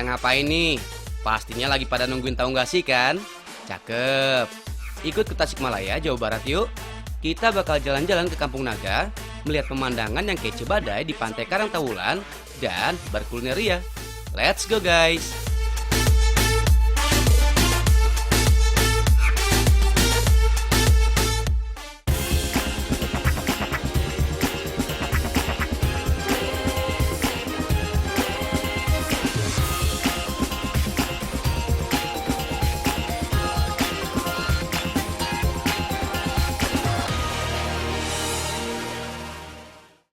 Pada ngapain nih? Pastinya lagi pada nungguin tahu nggak sih kan? Cakep. Ikut ke Tasikmalaya, Jawa Barat yuk. Kita bakal jalan-jalan ke Kampung Naga, melihat pemandangan yang kece badai di Pantai Karangtawulan, dan berkuliner ria. Let's go guys!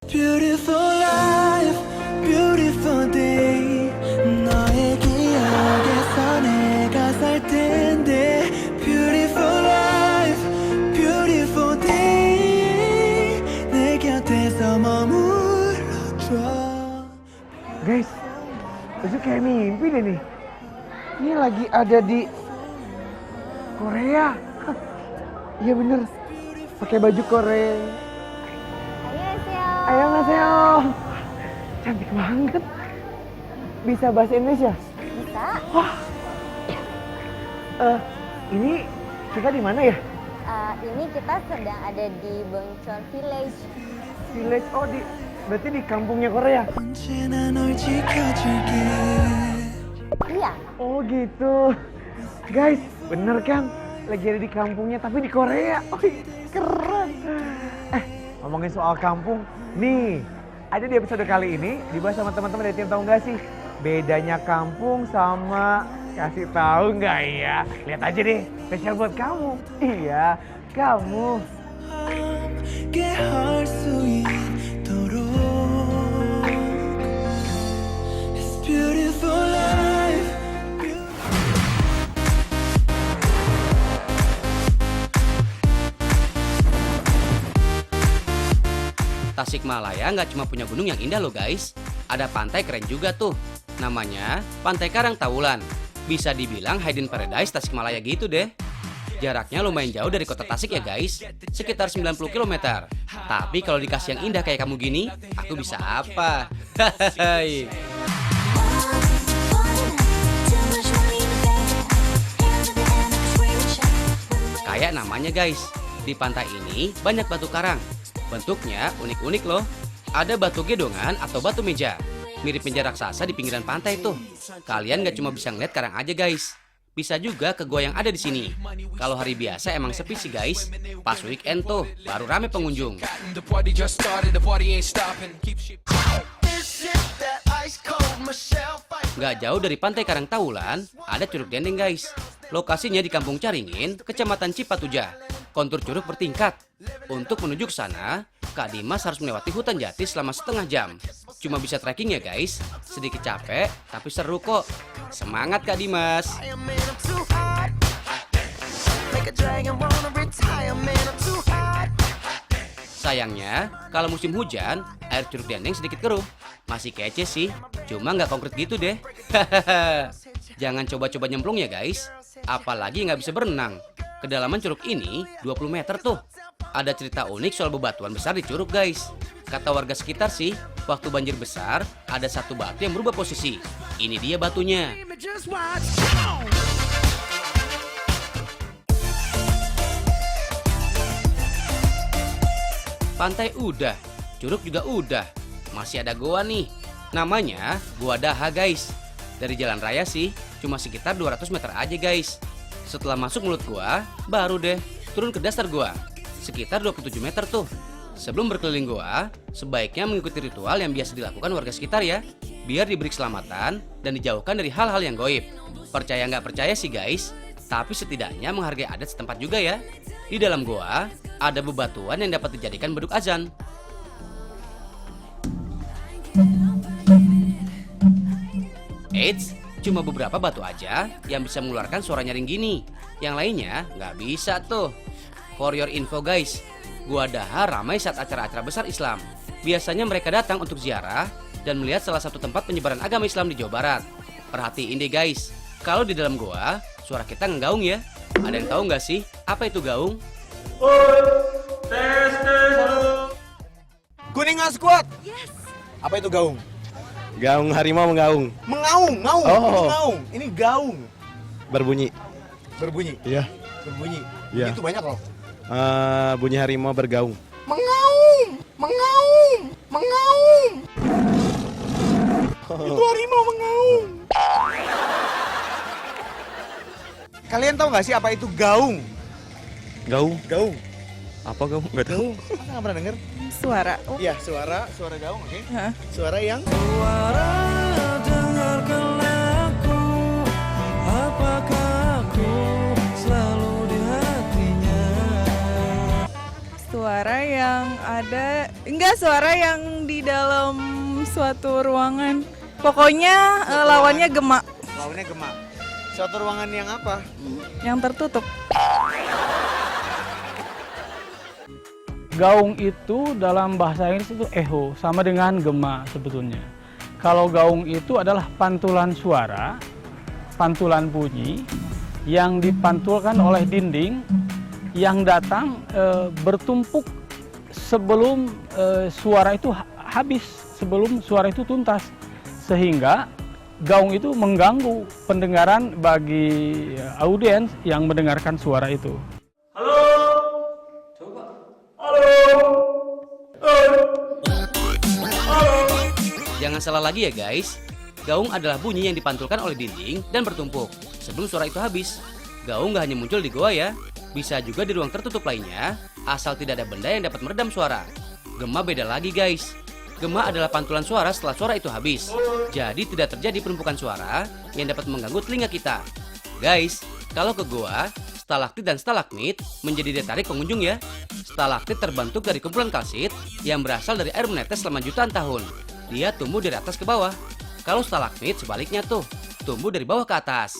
Beautiful life, beautiful day. 너의 기억에서 내가 살 텐데. Beautiful life, beautiful day. 내 곁에서 머물러줘. Guys, itu kayak mimpi deh nih. Ini lagi ada di Korea. Hah, iya bener, pakai baju Korea. Annyeonghaseyo. Cantik banget. Bisa bahasa Indonesia? Bisa. Wah. Ini kita di mana ya? Ini kita sedang ada di Bongchon Village. Village. Oh, berarti di kampungnya Korea. 언제나 널 지켜줄게. Iya. Oh gitu. Guys, bener kan? Lagi ada di kampungnya tapi di Korea. Oh, keren. Ngomongin soal kampung, nih ada di episode kali ini dibahas sama teman-teman dari tim Tahu Nggak Sih bedanya kampung sama kasih tahu nggak ya? Lihat aja deh, spesial buat kamu. Iya, kamu. 함께할 수 있도록. It's beautiful life. Tasikmalaya nggak cuma punya gunung yang indah loh guys. Ada pantai keren juga tuh. Namanya Pantai Karangtawulan. Bisa dibilang hidden paradise Tasikmalaya gitu deh. Jaraknya lumayan jauh dari kota Tasik ya guys. Sekitar 90 km. Tapi kalau dikasih yang indah kayak kamu gini, aku bisa apa? Hahaha. Kayak namanya guys. Di pantai ini banyak batu karang. Bentuknya unik-unik loh. Ada batu gedongan atau batu meja. Mirip meja raksasa di pinggiran pantai tuh. Kalian gak cuma bisa ngeliat karang aja guys. Bisa juga ke gua yang ada di sini. Kalau hari biasa emang sepi sih guys. Pas weekend tuh baru rame pengunjung. Gak jauh dari Pantai Karangtawulan ada Curug Dendeng guys. Lokasinya di Kampung Caringin, Kecamatan Cipatuja. Kontur curug bertingkat. Untuk menuju ke sana, Kak Dimas harus melewati hutan jati selama setengah jam. Cuma bisa trekking ya guys. Sedikit capek, tapi seru kok. Semangat Kak Dimas. Sayangnya, kalau musim hujan, air Curug Dendeng sedikit keruh. Masih kece sih, cuma nggak konkret gitu deh. Jangan coba-coba nyemplung ya guys. Apalagi nggak bisa berenang. Kedalaman curug ini 20 meter tuh. Ada cerita unik soal bebatuan besar di curug guys. Kata warga sekitar sih, waktu banjir besar, ada satu batu yang berubah posisi. Ini dia batunya. Pantai udah, curug juga udah. Masih ada goa nih. Namanya Goa Daha guys. Dari jalan raya sih, cuma sekitar 200 meter aja guys. Setelah masuk mulut gua, baru deh turun ke dasar gua. Sekitar 27 meter tuh. Sebelum berkeliling gua, sebaiknya mengikuti ritual yang biasa dilakukan warga sekitar ya. Biar diberi keselamatan dan dijauhkan dari hal-hal yang goib. Percaya nggak percaya sih guys, tapi setidaknya menghargai adat setempat juga ya. Di dalam gua, ada bebatuan yang dapat dijadikan beduk azan. Eits, cuma beberapa batu aja yang bisa mengeluarkan suara nyaring gini. Yang lainnya nggak bisa tuh. For your info guys, Goa Daha ramai saat acara-acara besar Islam. Biasanya mereka datang untuk ziarah dan melihat salah satu tempat penyebaran agama Islam di Jawa Barat. Perhatiin deh guys, kalau di dalam goa, suara kita ngegaung ya. Ada yang tahu nggak sih apa itu gaung? Kuningan Squad. Yes. Apa itu gaung? Gaung harimau menggaung. Mengaung, ngaung, Oh. mengaung. Ini gaung. Berbunyi. Berbunyi, Iya. berbunyi. Iya. Itu banyak loh. Bunyi harimau bergaung. Mengaung, mengaung, mengaung. Itu harimau mengaung. Kalian tahu nggak sih apa itu gaung? Gaung? Gaung. Apa gaung? Nggak tahu. Masa nggak pernah denger? Suara. Iya, suara gaung, oke. Hah? Suara yang Suara dengarkanlah aku, apakah aku selalu di hatinya. Suara yang ada, enggak, suara yang di dalam suatu ruangan. Pokoknya lawannya gema, lawannya gemak. Suatu ruangan yang apa? yang tertutup. Gaung itu dalam bahasa Inggris itu echo, sama dengan gema sebetulnya. Kalau gaung itu adalah pantulan suara, pantulan bunyi yang dipantulkan oleh dinding yang datang bertumpuk sebelum suara itu habis, sebelum suara itu tuntas. Sehingga gaung itu mengganggu pendengaran bagi audiens yang mendengarkan suara itu. Jangan salah lagi ya guys, gaung adalah bunyi yang dipantulkan oleh dinding dan bertumpuk sebelum suara itu habis. Gaung gak hanya muncul di goa ya, bisa juga di ruang tertutup lainnya, asal tidak ada benda yang dapat meredam suara. Gema beda lagi guys. Gema adalah pantulan suara setelah suara itu habis. Jadi tidak terjadi penumpukan suara yang dapat mengganggu telinga kita. Guys, kalau ke goa, stalaktit dan stalagmit menjadi daya tarik pengunjung ya. Stalaktit terbentuk dari kumpulan kalsit yang berasal dari air menetes selama jutaan tahun. Dia tumbuh dari atas ke bawah. Kalau stalagmit sebaliknya tuh, tumbuh dari bawah ke atas.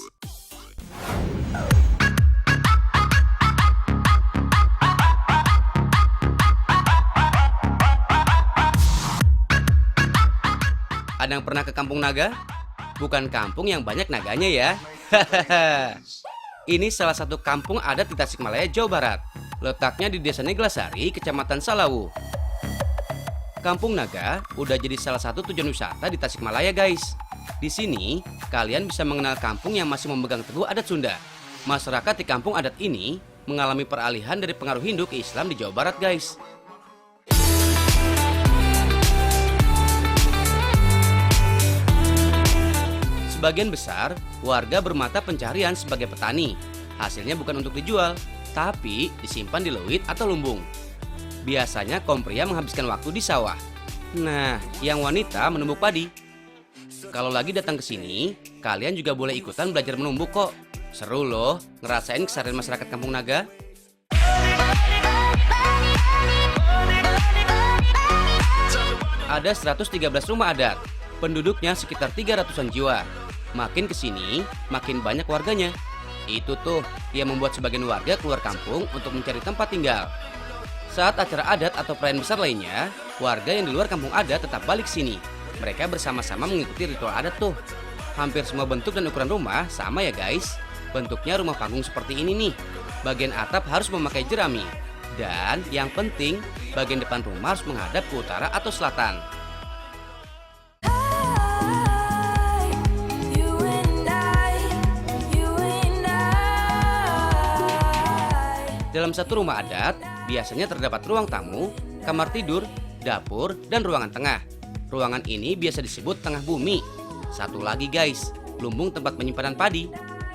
Ada yang pernah ke Kampung Naga? Bukan kampung yang banyak naganya ya. Ini salah satu kampung adat di Tasikmalaya, Jawa Barat. Letaknya di Desa Neglasari, Kecamatan Salawu. Kampung Naga udah jadi salah satu tujuan wisata di Tasikmalaya guys. Di sini, kalian bisa mengenal kampung yang masih memegang teguh adat Sunda. Masyarakat di kampung adat ini mengalami peralihan dari pengaruh Hindu ke Islam di Jawa Barat guys. Sebagian besar, warga bermata pencarian sebagai petani. Hasilnya bukan untuk dijual, tapi disimpan di leuit atau lumbung. Biasanya kaum pria menghabiskan waktu di sawah. Nah, yang wanita menumbuk padi. Kalau lagi datang ke sini, kalian juga boleh ikutan belajar menumbuk kok. Seru loh, ngerasain keseharian masyarakat Kampung Naga. Ada 113 rumah adat, penduduknya sekitar 300-an jiwa. Makin kesini, makin banyak warganya. Itu tuh yang membuat sebagian warga keluar kampung untuk mencari tempat tinggal. Saat acara adat atau perayaan besar lainnya, warga yang di luar kampung adat tetap balik sini. Mereka bersama-sama mengikuti ritual adat tuh. Hampir semua bentuk dan ukuran rumah sama ya guys. Bentuknya rumah panggung seperti ini nih. Bagian atap harus memakai jerami. Dan yang penting, bagian depan rumah harus menghadap ke utara atau selatan. Dalam satu rumah adat, biasanya terdapat ruang tamu, kamar tidur, dapur, dan ruangan tengah. Ruangan ini biasa disebut tengah bumi. Satu lagi guys, lumbung tempat penyimpanan padi.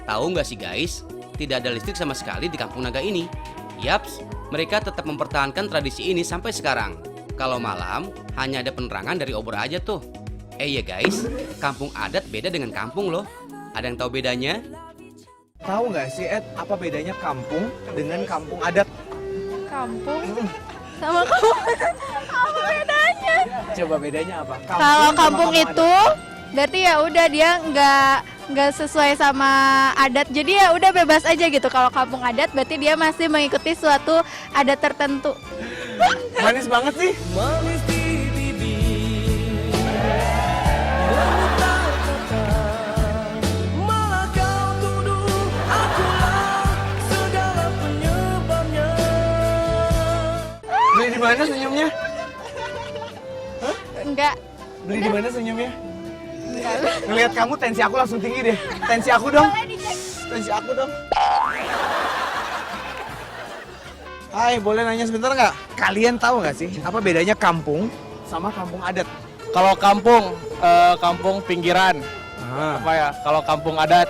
Tahu nggak sih guys, tidak ada listrik sama sekali di Kampung Naga ini. Yaps, mereka tetap mempertahankan tradisi ini sampai sekarang. Kalau malam, hanya ada penerangan dari obor aja tuh. Ya guys, kampung adat beda dengan kampung loh. Ada yang tahu bedanya? tahu nggak sih Ed, apa bedanya kampung dengan kampung adat? Kampung sama kampung apa bedanya? Coba bedanya apa? Kalau sama kampung itu berarti ya udah dia nggak sesuai sama adat, jadi ya udah bebas aja gitu. Kalau kampung adat berarti dia masih mengikuti suatu adat tertentu. manis banget sih. Manis di bibir, memutar kata, malah kau tuduh akulah segala penyebabnya. Beli di mana senyumnya? Enggak, Beli di mana senyumnya? Ngelihat kamu tensi aku langsung tinggi deh. Tensi aku dong. Tensi aku dong. Hai, boleh nanya sebentar nggak? Kalian tahu nggak sih apa bedanya kampung sama kampung adat? Kalau kampung, kampung pinggiran. Apa ya? Kalau kampung adat,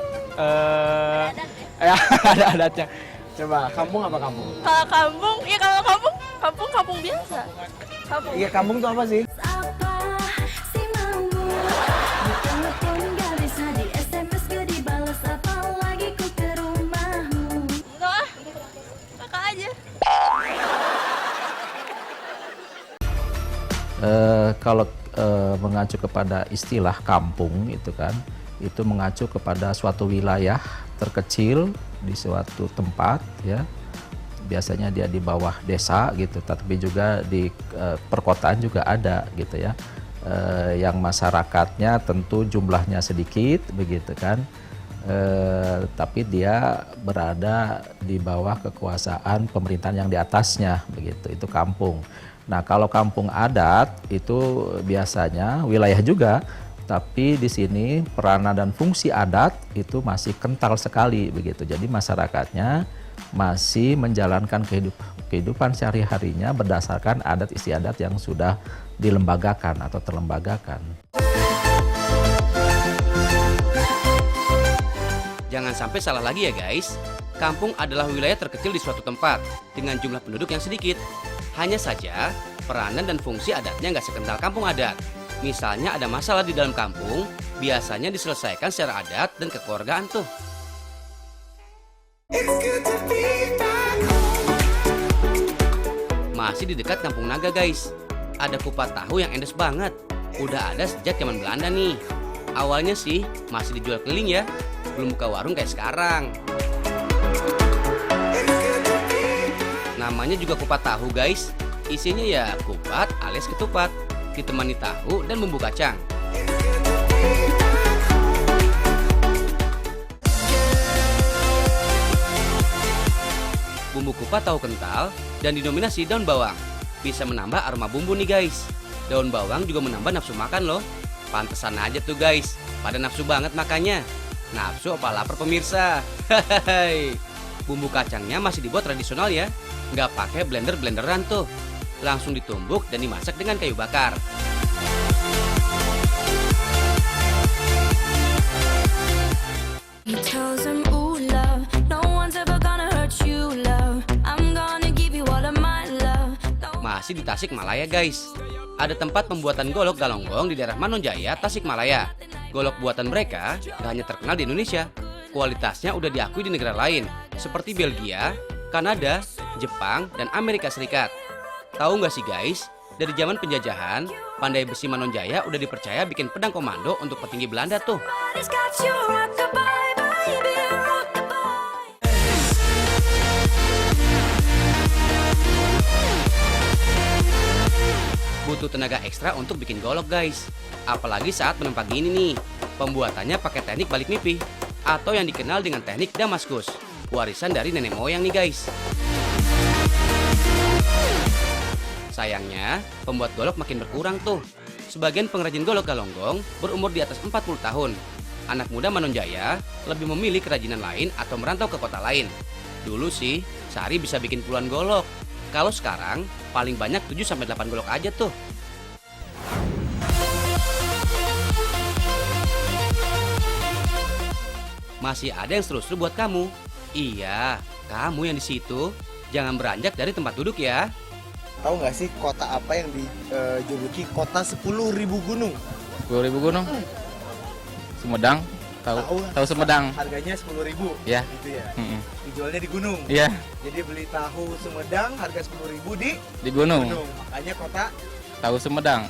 ya ada adatnya. Coba, kampung apa kampung? Kalau kampung, ya kalau kampung biasa. Kampung. Iya, kampung tuh apa sih? Apa sih maumu? Telepon gak bisa di SMS gak dibalas, apalagi ku ke rumahmu. Enggak, kakak aja. Kalau mengacu kepada istilah kampung itu kan, itu mengacu kepada suatu wilayah terkecil di suatu tempat ya. Biasanya dia di bawah desa gitu, tapi juga di perkotaan juga ada gitu ya. Yang masyarakatnya tentu jumlahnya sedikit begitu kan. Tapi dia berada di bawah kekuasaan pemerintahan yang di atasnya begitu. Itu kampung. Nah, kalau kampung adat itu biasanya wilayah juga, tapi di sini peranan dan fungsi adat itu masih kental sekali begitu. Jadi masyarakatnya masih menjalankan kehidupan sehari-harinya berdasarkan adat istiadat yang sudah dilembagakan atau terlembagakan. Jangan sampai salah lagi ya guys. Kampung adalah wilayah terkecil di suatu tempat dengan jumlah penduduk yang sedikit. Hanya saja, peranan dan fungsi adatnya nggak sekental kampung adat. Misalnya ada masalah di dalam kampung, biasanya diselesaikan secara adat dan kekeluargaan tuh. Masih di dekat Kampung Naga guys. Ada kupat tahu yang endes banget. Udah ada sejak zaman Belanda nih. Awalnya sih masih dijual keliling ya, belum buka warung kayak sekarang. Namanya juga kupat tahu guys. Isinya ya kupat alias ketupat, ditemani tahu dan bumbu kacang. Bumbu kupat tahu kental dan didominasi daun bawang. Bisa menambah aroma bumbu nih guys. Daun bawang juga menambah nafsu makan loh. Pantesan aja tuh guys, pada nafsu banget makannya. Nafsu apa lapar pemirsa? Hehehe. Bumbu kacangnya masih dibuat tradisional ya. Nggak pakai blenderan tuh. Langsung ditumbuk dan dimasak dengan kayu bakar. Masih di Tasikmalaya guys. Ada tempat pembuatan golok galonggong di daerah Manonjaya, Tasikmalaya. Golok buatan mereka nggak hanya terkenal di Indonesia, kualitasnya udah diakui di negara lain seperti Belgia, Kanada, Jepang, dan Amerika Serikat. Tahu nggak sih guys, dari zaman penjajahan, Pandai Besi Manonjaya udah dipercaya bikin pedang komando untuk petinggi Belanda tuh. Butuh tenaga ekstra untuk bikin golok guys. Apalagi saat menempa gini nih. Pembuatannya pakai teknik balik mimpi atau yang dikenal dengan teknik Damaskus. Warisan dari nenek moyang nih guys. Sayangnya, pembuat golok makin berkurang tuh. Sebagian pengrajin golok galonggong berumur di atas 40 tahun. Anak muda Manonjaya lebih memilih kerajinan lain atau merantau ke kota lain. Dulu sih, sehari bisa bikin puluhan golok. Kalau sekarang, paling banyak 7-8 golok aja tuh. Masih ada yang seru-seru buat kamu. Iya, kamu yang di situ. Jangan beranjak dari tempat duduk ya. Tahu nggak sih kota apa yang dijuluki kota 10.000 gunung? 10.000 gunung? Sumedang? Tahu Sumedang. Harganya 10.000. Ya. Gitu ya. Dijualnya di gunung. Iya. Jadi beli tahu Sumedang harga 10.000 di Di gunung. Makanya kota Tahu Sumedang.